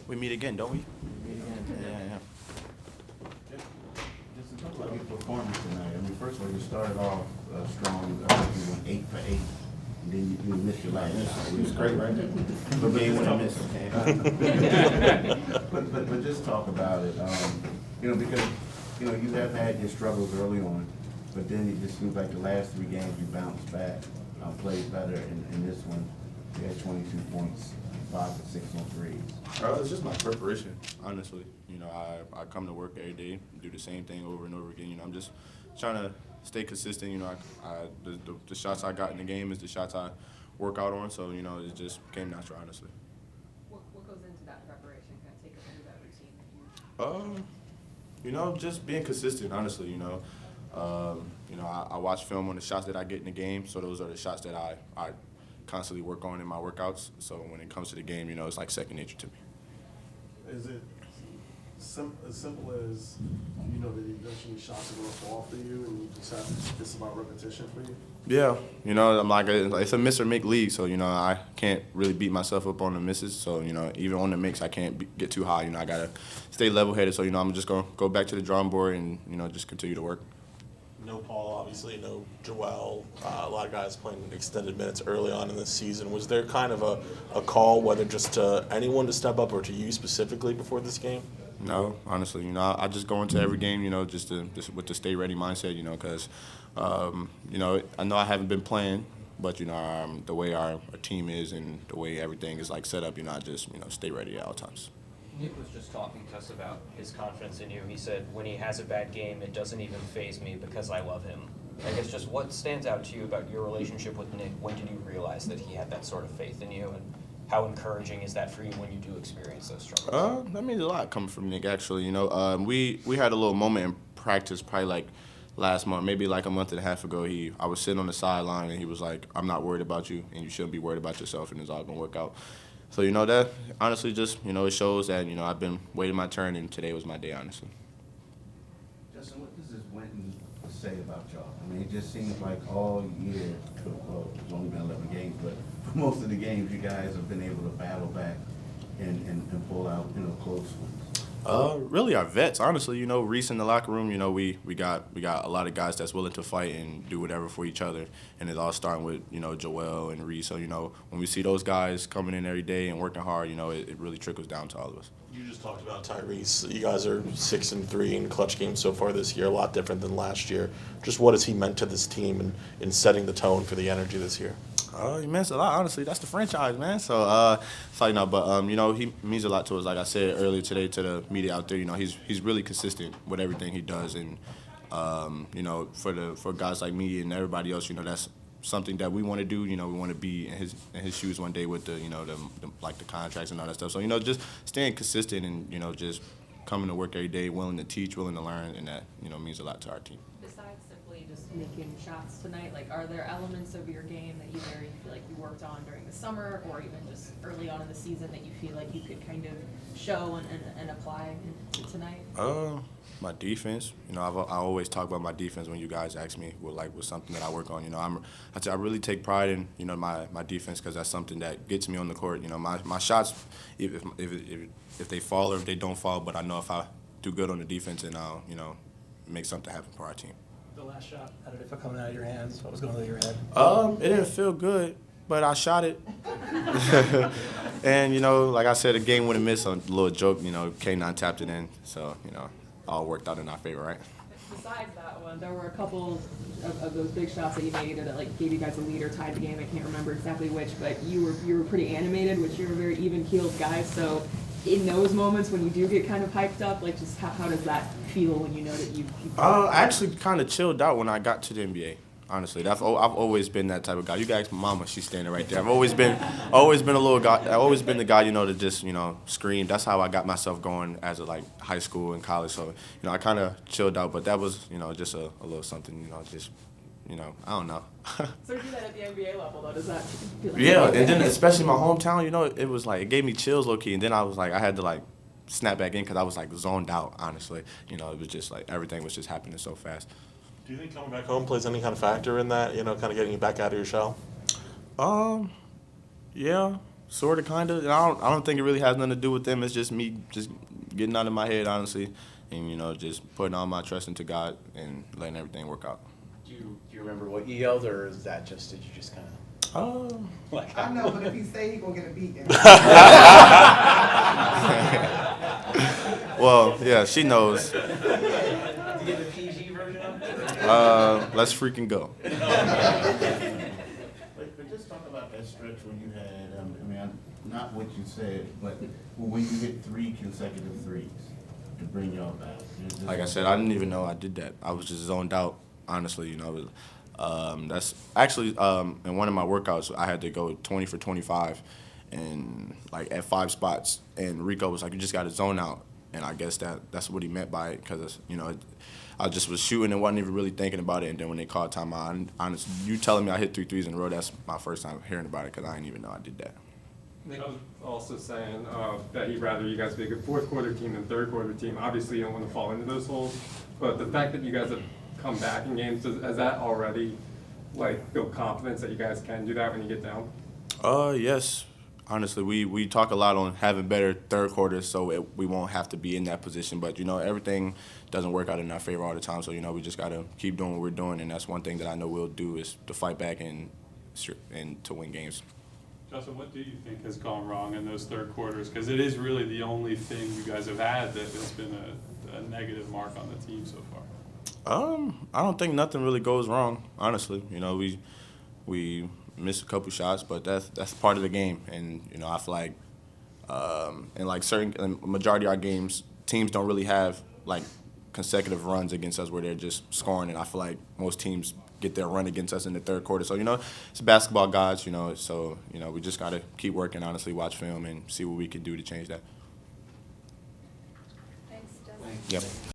we meet again, don't we? Yeah. Just to talk about your performance tonight. I mean, first of all, you started off strong. You went 8 for 8, and then you missed your last shot. It was great, right? But Game when I missed. but just talk about it. Because you have had your struggles early on, but then it just seems like the last 3 games you bounced back, played better. In this one, you had 22 points, 5 for 6 on threes. It's just my preparation, honestly. I come to work every day, do the same thing over and over again. I'm just trying to stay consistent. The shots I got in the game is the shots I work out on. So, it just came natural, honestly. What goes into that preparation? Kind of take us through that routine that you. Just being consistent, honestly. I watch film on the shots that I get in the game. So those are the shots that I constantly work on in my workouts. So when it comes to the game, it's like second nature to me. Is it as simple as that eventually shots are going to fall for you and you just have it's about repetition for you? Yeah, I'm like it's a miss or make league, so I can't really beat myself up on the misses. So even on the makes, I can't get too high. I gotta stay level-headed. So I'm just gonna go back to the drawing board and just continue to work. No Paul, obviously, no Joel. A lot of guys playing extended minutes early on in this season. Was there kind of a call, whether just to anyone to step up or to you specifically before this game? No, honestly, I just go into every game, just with the stay ready mindset, because, I know I haven't been playing, but the way our team is and the way everything is like set up, I just stay ready at all times. Nick was just talking to us about his confidence in you. He said, when he has a bad game, it doesn't even faze me because I love him. I guess just what stands out to you about your relationship with Nick? When did you realize that he had that sort of faith in you? And how encouraging is that for you when you do experience those struggles? That means a lot coming from Nick, actually. We had a little moment in practice probably like last month, maybe like a month and a half ago. I was sitting on the sideline, and he was like, I'm not worried about you, and you shouldn't be worried about yourself, and it's all going to work out. So, that honestly just, it shows that, I've been waiting my turn, and today was my day, honestly. Justin, what does this Winton say about y'all? I mean, it just seems like all year, well, it's only been 11 games, but for most of the games, you guys have been able to battle back and pull out, close ones. Really our vets, honestly. Reese in the locker room, we got a lot of guys that's willing to fight and do whatever for each other. And it's all starting with, Joel and Reese. So, when we see those guys coming in every day and working hard, it really trickles down to all of us. You just talked about Tyrese. You guys are 6-3 in clutch games so far this year, a lot different than last year. Just what has he meant to this team and in setting the tone for the energy this year? He means a lot, honestly. That's the franchise, man. He means a lot to us. Like I said earlier today to the media out there, he's really consistent with everything he does, and for guys like me and everybody else, that's something that we want to do. We want to be in his shoes one day with the contracts and all that stuff. So just staying consistent and just coming to work every day, willing to teach, willing to learn, and that means a lot to our team. Besides simply just making shots tonight, are there elements of your game that either you feel like you worked on during the summer or even just early on in the season that you feel like you could kind of show and apply tonight? My defense. I always talk about my defense when you guys ask me with something that I work on. I really take pride in my defense because that's something that gets me on the court. My shots, if they fall or if they don't fall, but I know if I do good on the defense, and I'll make something happen for our team. The last shot, how did it feel coming out of your hands? What was going through your head? It didn't feel good, but I shot it. And, like I said, a game wouldn't miss, a little joke, K9 tapped it in. So, all worked out in our favor, right? Besides that one, there were a couple of those big shots that you made that gave you guys a lead or tied the game. I can't remember exactly which, but you were pretty animated, which you're a very even-keeled guy. So in those moments when you do get kind of hyped up, just how does that feel when you know that you I actually kind of chilled out when I got to the NBA. Honestly, I've always been that type of guy. You guys, mama, she's standing right there. I've always been a little guy. I've always been the guy, to just scream. That's how I got myself going as high school and college. So I kind of chilled out, but that was just a little something. I don't know. So to do that at the NBA level, though, does that feel like? Yeah, and then especially my hometown, it was it gave me chills low key, and then I was I had to snap back in because I was zoned out. Honestly, it was just everything was just happening so fast. Do you think coming back home plays any kind of factor in that, kind of getting you back out of your shell? Yeah. Sort of, kind of. I don't think it really has nothing to do with them. It's just me just getting out of my head, honestly, and just putting all my trust into God and letting everything work out. Do you remember what you yelled, or is that just, did you just kind of like? I know, but if he say he gonna get a beating. Well, yeah, she knows. Do you get the PG version of it? Let's freaking go. But just talk about that stretch when you had, not what you said, but when you hit 3 consecutive threes to bring y'all back. Like I said, I didn't even know I did that. I was just zoned out, honestly. That's actually in one of my workouts, I had to go 20 for 25, and like at 5 spots. And Rico was like, "You just got to zone out." And I guess that's what he meant by it, because I just was shooting and wasn't even really thinking about it. And then when they called timeout, honestly, you telling me I hit 3 threes in a row, that's my first time hearing about it, because I didn't even know I did that. Nick was also saying that he'd rather you guys be a good fourth quarter team than third quarter team. Obviously, you don't want to fall into those holes, but the fact that you guys have come back in games, has that already built confidence that you guys can do that when you get down? Yes. Honestly, we talk a lot on having better third quarters, so we won't have to be in that position. But everything doesn't work out in our favor all the time. So we just gotta keep doing what we're doing, and that's one thing that I know we'll do, is to fight back and to win games. Justin, what do you think has gone wrong in those third quarters? Because it is really the only thing you guys have had that has been a negative mark on the team so far. I don't think nothing really goes wrong, honestly. We missed a couple shots, but that's part of the game. And I feel like in majority of our games, teams don't really have consecutive runs against us where they're just scoring. And I feel like most teams get their run against us in the third quarter. So it's basketball, guys. So we just gotta keep working. Honestly, watch film and see what we can do to change that. Thanks, Justin. Yep.